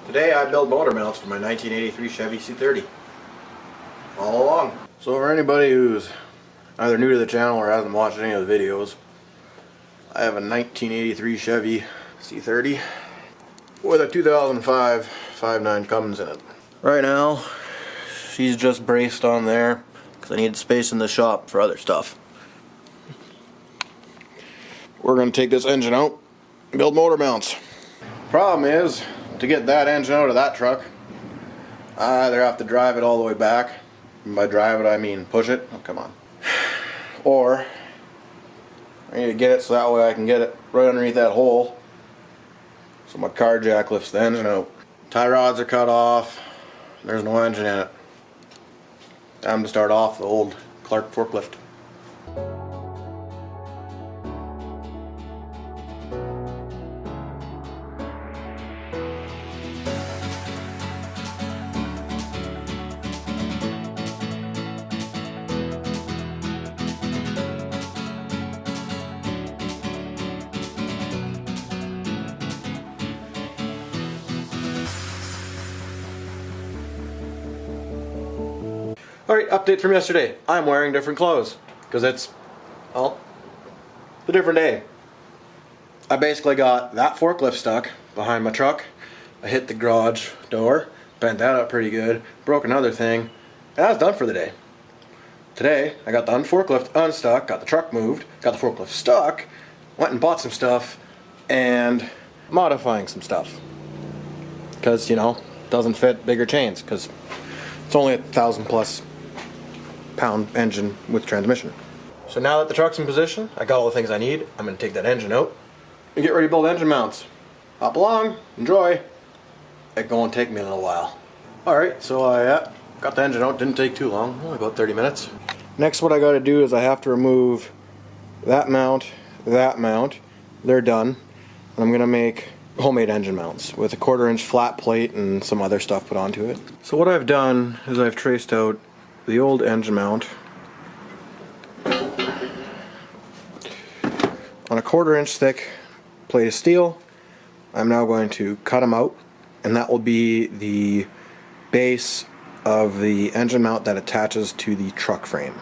Today I build motor mounts for my 1983 Chevy C30. Follow along. So for anybody who's either new to the channel or hasn't watched any of the videos, I have a 1983 Chevy C30 with a 2005 5.9 Cummins in it. Right now, she's just braced on there because I need space in the shop for other stuff. We're going to take this engine out and build motor mounts. Problem is, to get that engine out of that truck, I either have to drive it all the way back, and by drive it I mean push it, oh come on, or I need to get it so that way I can get it right underneath that hole so my car jack lifts the engine out. Tie rods are cut off, there's no engine in it. Time to start off the old Clark forklift. Alright, update from yesterday. I'm wearing different clothes because it's, well, a different day. I basically got that forklift stuck behind my truck. I hit the garage door, bent that up pretty good, broke another thing, and I was done for the day. Today, I got the forklift unstuck, got the truck moved, got the forklift stuck, went and bought some stuff, and modifying some stuff. Because, you know, it doesn't fit bigger chains, because it's only a 1,000+ pound engine with transmission. So now that the truck's in position, I got all the things I need. I'm going to take that engine out and get ready to build engine mounts. Hop along, enjoy. It's going to take me a little while. Alright, so I got the engine out. Didn't take too long, only about 30 minutes. Next what I got to do is I have to remove that mount. They're done. And I'm going to make homemade engine mounts with a 1/4-inch flat plate and some other stuff put onto it. So what I've done is I've traced out the old engine mount on a 1/4-inch thick plate of steel. I'm now going to cut them out, and that will be the base of the engine mount that attaches to the truck frame.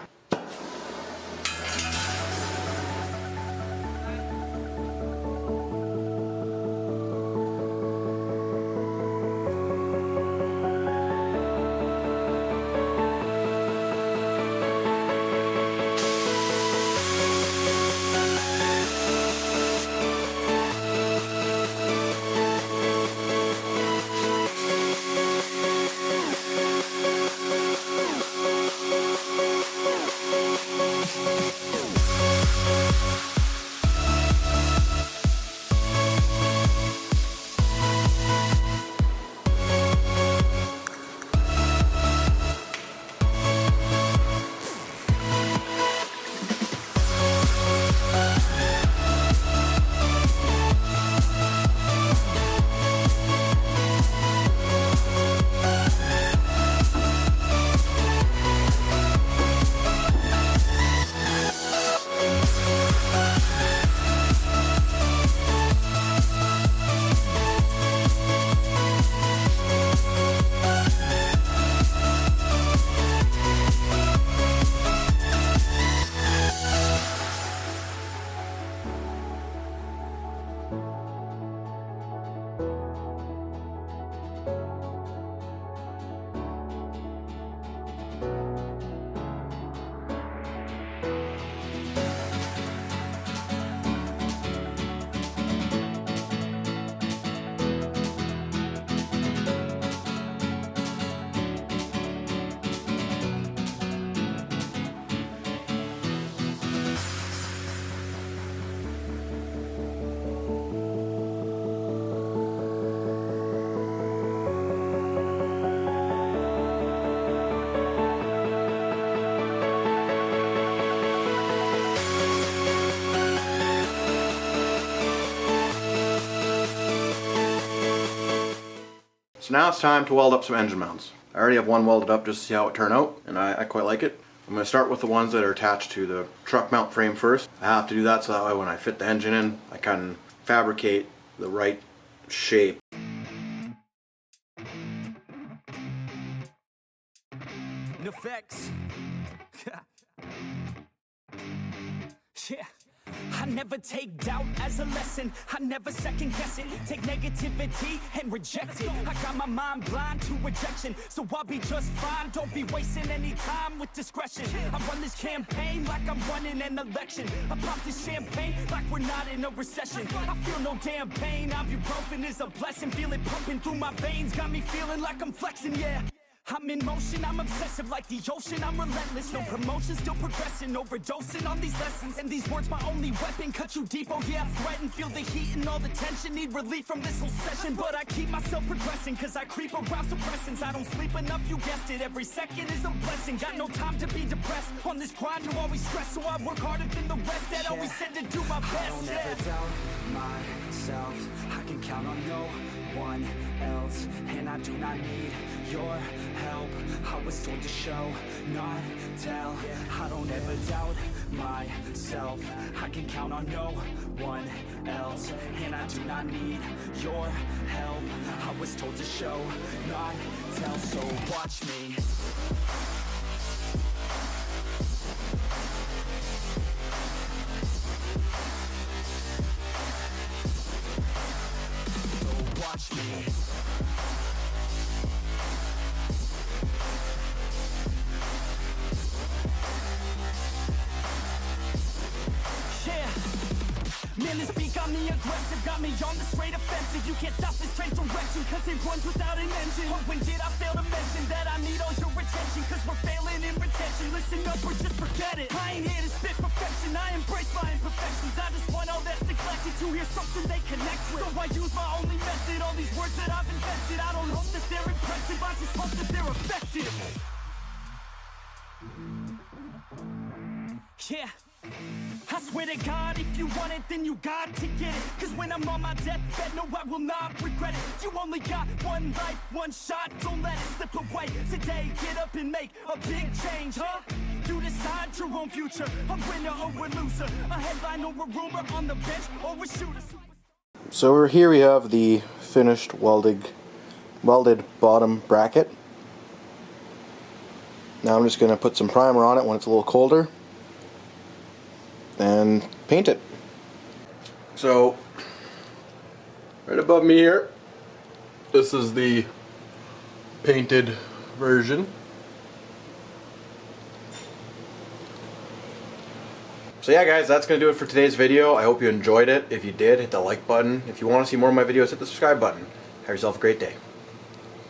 So now it's time to weld up some engine mounts. I already have one welded up just to see how it turned out, and I quite like it. I'm going to start with the ones that are attached to the truck mount frame first. I have to do that so that way when I fit the engine in, I can fabricate the right shape. Yeah. I never take doubt as a lesson. I never second guess it. Take negativity and reject it. I got my mind blind to rejection, so I'll be just fine. Don't be wasting any time with discretion. I run this campaign like I'm running an election. I pop this champagne like we're not in a recession. I feel no damn pain. Ibuprofen is a blessing. Feel it pumping through my veins. Got me feeling like I'm flexing, yeah. I'm in motion, I'm obsessive like the ocean, I'm relentless. No promotion, still progressing, overdosing on these lessons. And these words my only weapon, cut you deep, oh yeah, I threaten. Feel the heat and all the tension, need relief from this whole session. But I keep myself progressing, cause I creep around suppressants. I don't sleep enough, you guessed it, every second is a blessing. Got no time to be depressed, on this grind you always stress. So I work harder than the rest, that always said to do my best. I don't ever doubt myself, I can count on no one else. And I do not need your help, I was told to show, not tell. I don't ever doubt myself, I can count on no one else. And I do not need your help, I was told to show, not tell. So watch me. So watch me. Man, this beat got me aggressive, got me on the straight offensive. You can't stop this train direction, cause it runs without an engine. But when did I fail to mention that I need all your attention? Cause we're failing in retention, listen up or just forget it. I ain't here to spit perfection, I embrace my imperfections. I just want all that's neglected to hear something they connect with. So I use my only method, all these words that I've invented. I don't hope that they're impressive, I just hope that they're effective. Yeah. I swear to God, if you want it, then you got to get it. Cause when I'm on my deathbed, no, I will not regret it. You only got one life, one shot, don't let it slip away. Today, get up and make a big change, huh? You decide your own future, a winner or a loser, a headline or a rumor, on the bench or a shooter. So over here we have the finished welded bottom bracket. Now I'm just going to put some primer on it when it's a little colder and paint it. So right above me here, this is the painted version. So yeah guys, that's going to do it for today's video. I hope you enjoyed it. If you did, hit the like button. If you want to see more of my videos, hit the subscribe button. Have yourself a great day.